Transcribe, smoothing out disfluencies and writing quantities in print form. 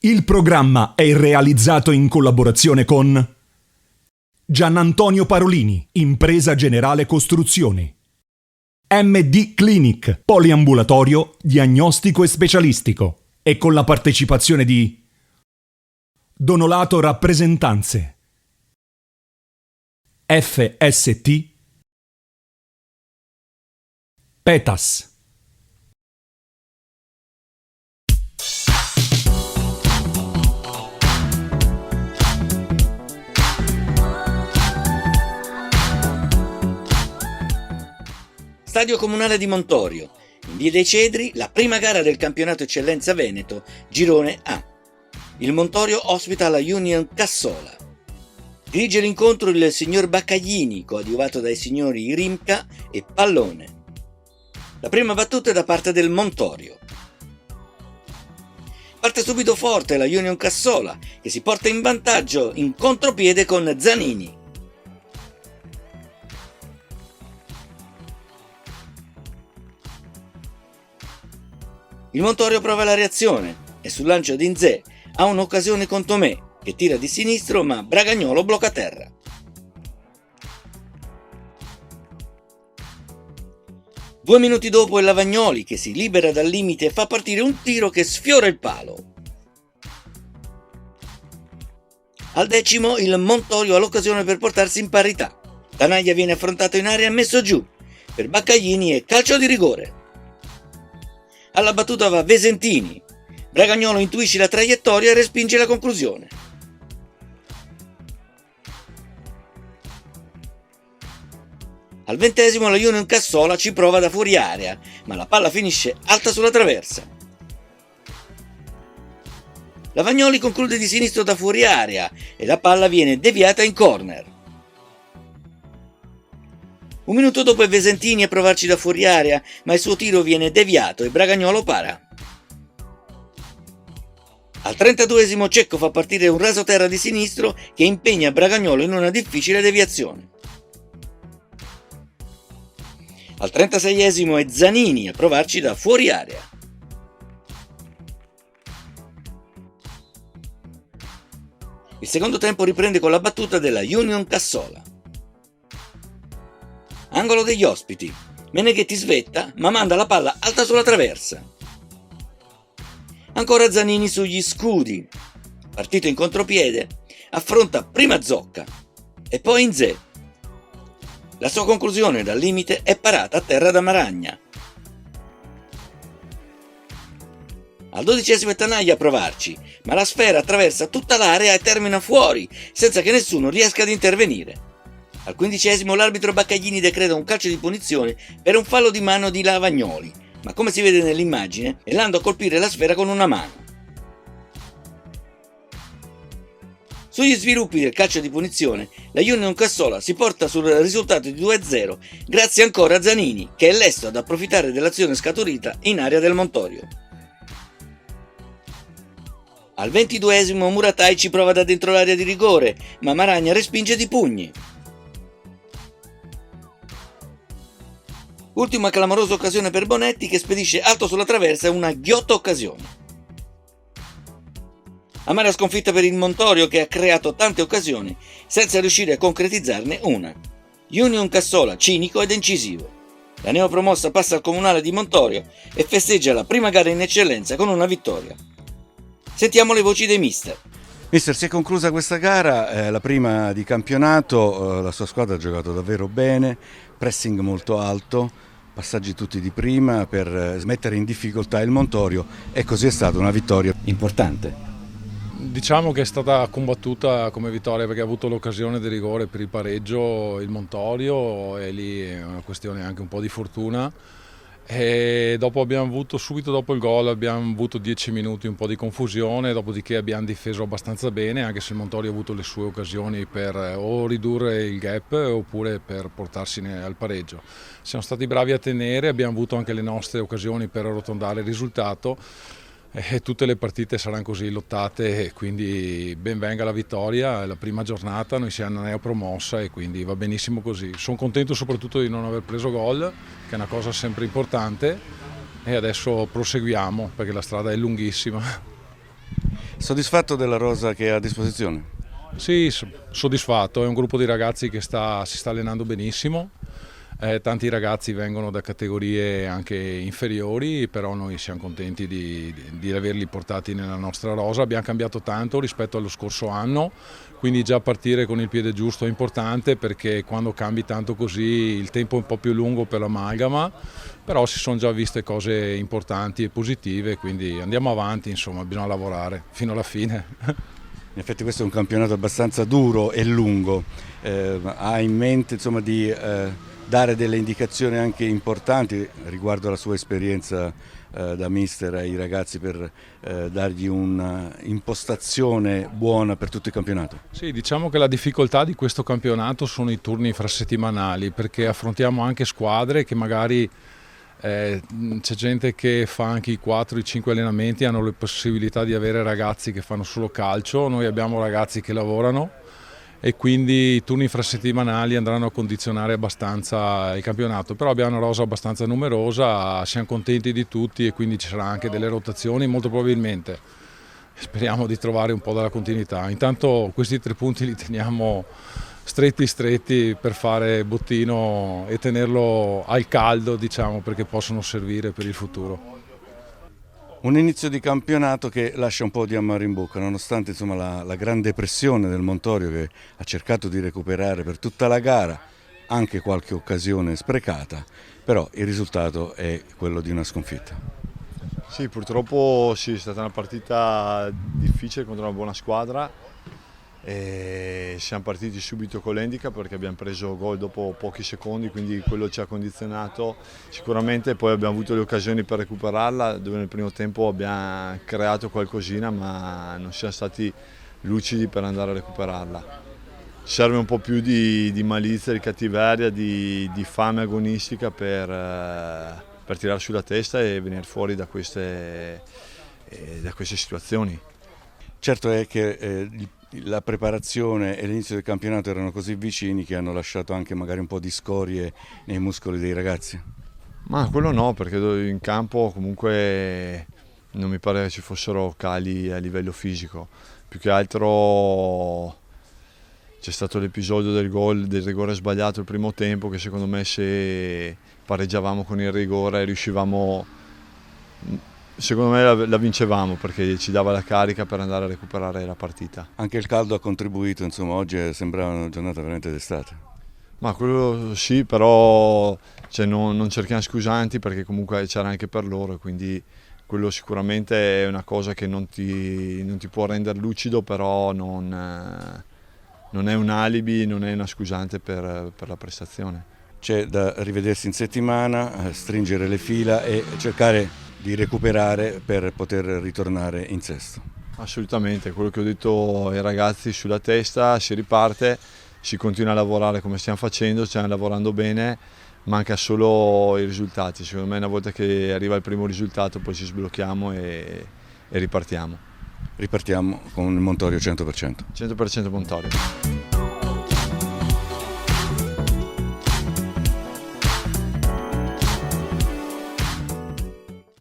Il programma è realizzato in collaborazione con Gianantonio Parolini, Impresa Generale Costruzioni, MD Clinic, poliambulatorio, diagnostico e specialistico, e con la partecipazione di Donolato Rappresentanze, FST, Petas. Stadio Comunale di Montorio, in Via dei Cedri, la prima gara del campionato Eccellenza Veneto, Girone A. Il Montorio ospita la Union Cassola. Dirige l'incontro il signor Baccaglini, coadiuvato dai signori Rimca e Pallone. La prima battuta è da parte del Montorio. Parte subito forte la Union Cassola, che si porta in vantaggio in contropiede con Zanini. Il Montorio prova la reazione e sul lancio di Nzè ha un'occasione con Tomè, che tira di sinistro ma Bragagnolo blocca terra. Due minuti dopo è Lavagnoli che si libera dal limite e fa partire un tiro che sfiora il palo. Al 10° il Montorio ha l'occasione per portarsi in parità. Tanaglia viene affrontato in area e messo giù. Per Baccaglini è calcio di rigore. Alla battuta va Vesentini. Bragagnolo intuisce la traiettoria e respinge la conclusione. Al 20° la Union Cassola ci prova da fuori area, ma la palla finisce alta sulla traversa. Lavagnoli conclude di sinistro da fuori area e la palla viene deviata in corner. Un minuto dopo è Vesentini a provarci da fuori area, ma il suo tiro viene deviato e Bragagnolo para. Al 32° Cecco fa partire un rasoterra di sinistro che impegna Bragagnolo in una difficile deviazione. Al 36° è Zanini a provarci da fuori area. Il secondo tempo riprende con la battuta della Union Cassola. Angolo degli ospiti. Meneghetti svetta, ma manda la palla alta sulla traversa. Ancora Zanini sugli scudi. Partito in contropiede, affronta prima Zocca e poi Nzè. La sua conclusione dal limite è parata a terra da Maragna. Al 12° è Tanaglia a provarci, ma la sfera attraversa tutta l'area e termina fuori, senza che nessuno riesca ad intervenire. Al 15° l'arbitro Baccaglini decreta un calcio di punizione per un fallo di mano di Lavagnoli, ma come si vede nell'immagine è Lando a colpire la sfera con una mano. Sugli sviluppi del calcio di punizione, la Union Cassola si porta sul risultato di 2-0 grazie ancora a Zanini, che è lesto ad approfittare dell'azione scaturita in area del Montorio. Al 22° Muratai ci prova da dentro l'area di rigore, ma Maragna respinge di pugni. Ultima clamorosa occasione per Bonetti che spedisce alto sulla traversa una ghiotta occasione. Amara sconfitta per il Montorio che ha creato tante occasioni senza riuscire a concretizzarne una. Union Cassola cinico ed incisivo. La neopromossa passa al Comunale di Montorio e festeggia la prima gara in eccellenza con una vittoria. Sentiamo le voci dei mister. Mister, si è conclusa questa gara, la prima di campionato, la sua squadra ha giocato davvero bene, pressing molto alto, passaggi tutti di prima per smettere in difficoltà il Montorio e così è stata una vittoria importante. Diciamo che è stata combattuta come vittoria perché ha avuto l'occasione di rigore per il pareggio il Montorio e lì è una questione anche un po' di fortuna. E dopo abbiamo avuto, subito dopo il gol abbiamo avuto 10 minuti un po' di confusione, dopodiché abbiamo difeso abbastanza bene, anche se il Montorio ha avuto le sue occasioni per o ridurre il gap oppure per portarsi al pareggio. Siamo stati bravi a tenere, abbiamo avuto anche le nostre occasioni per arrotondare il risultato e tutte le partite saranno così lottate e quindi ben venga la vittoria, è la prima giornata, noi siamo neopromossa e quindi va benissimo così. Sono contento soprattutto di non aver preso gol, che è una cosa sempre importante, e adesso proseguiamo perché la strada è lunghissima. Soddisfatto della rosa che ha a disposizione? Sì, soddisfatto, è un gruppo di ragazzi che si sta allenando benissimo. Tanti ragazzi vengono da categorie anche inferiori, però noi siamo contenti di averli portati nella nostra rosa. Abbiamo cambiato tanto rispetto allo scorso anno, quindi già partire con il piede giusto è importante, perché quando cambi tanto così il tempo è un po' più lungo per l'amalgama, però si sono già viste cose importanti e positive, quindi andiamo avanti, insomma, bisogna lavorare fino alla fine. In effetti questo è un campionato abbastanza duro e lungo, ha in mente insomma, di dare delle indicazioni anche importanti riguardo alla sua esperienza da mister ai ragazzi, per dargli un'impostazione buona per tutto il campionato? Sì, diciamo che la difficoltà di questo campionato sono i turni infrasettimanali, perché affrontiamo anche squadre che magari c'è gente che fa anche i 4, i 5 allenamenti, hanno le possibilità di avere ragazzi che fanno solo calcio, noi abbiamo ragazzi che lavorano e quindi i turni infrasettimanali andranno a condizionare abbastanza il campionato, però abbiamo una rosa abbastanza numerosa, siamo contenti di tutti e quindi ci saranno anche delle rotazioni molto probabilmente. Speriamo di trovare un po' della continuità. Intanto questi 3 punti li teniamo stretti per fare bottino e tenerlo al caldo, diciamo, perché possono servire per il futuro. Un inizio di campionato che lascia un po' di amaro in bocca, nonostante insomma, la grande pressione del Montorio, che ha cercato di recuperare per tutta la gara, anche qualche occasione sprecata, però il risultato è quello di una sconfitta. Sì, purtroppo sì, è stata una partita difficile contro una buona squadra e siamo partiti subito con l'handicap perché abbiamo preso gol dopo pochi secondi, quindi quello ci ha condizionato sicuramente. Poi abbiamo avuto le occasioni per recuperarla, dove nel primo tempo abbiamo creato qualcosina ma non siamo stati lucidi per andare a recuperarla. Serve un po' più di malizia, di cattiveria, di fame agonistica per tirare sulla testa e venire fuori da queste situazioni. Certo è che la preparazione e l'inizio del campionato erano così vicini che hanno lasciato anche magari un po' di scorie nei muscoli dei ragazzi. Ma quello no, perché in campo comunque non mi pare che ci fossero cali a livello fisico. Più che altro c'è stato l'episodio del rigore sbagliato il primo tempo, che secondo me se pareggiavamo con il rigore riuscivamo, secondo me la vincevamo, perché ci dava la carica per andare a recuperare la partita. Anche il caldo ha contribuito, insomma oggi sembrava una giornata veramente d'estate. Ma quello sì, però non cerchiamo scusanti, perché comunque c'era anche per loro, quindi quello sicuramente è una cosa che non ti può rendere lucido, però non è un alibi, non è una scusante per la prestazione. C'è da rivedersi in settimana, stringere le fila e cercare di recuperare per poter ritornare in sesto. Assolutamente, quello che ho detto ai ragazzi sulla testa, si riparte, si continua a lavorare come stiamo facendo, stiamo lavorando bene, manca solo i risultati. Secondo me una volta che arriva il primo risultato poi ci sblocchiamo e ripartiamo. Ripartiamo con il Montorio 100%. 100% Montorio.